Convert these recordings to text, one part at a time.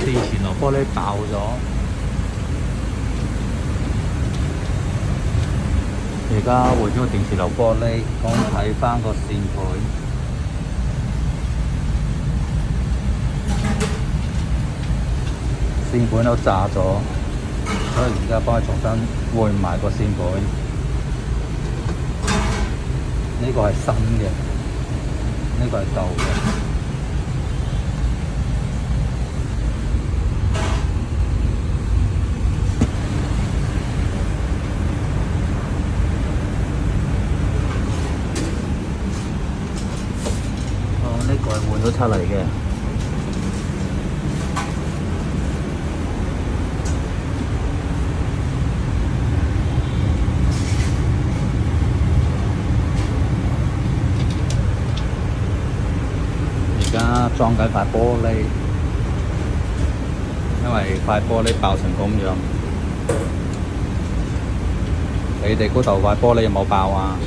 電前流玻璃爆咗，而家換咗個電磁流玻璃，咁睇翻個線盤，線盤都炸咗，所以而家幫佢重新換埋個線盤。呢個係新嘅，呢個係舊嘅。呢個係換咗出嚟嘅，而家裝緊塊玻璃，因為塊玻璃爆成咁樣。你哋嗰度塊玻璃有冇爆啊？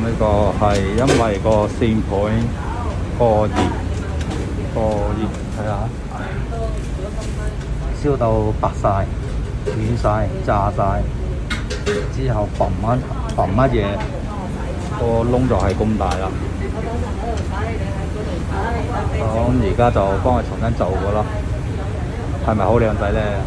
呢個係因為個線盤過熱，睇下燒到白晒、斷晒、炸晒，之後嘣乜嘢，個窿就係咁大啦。咁而家就幫佢重新做過啦，係咪好靚仔咧？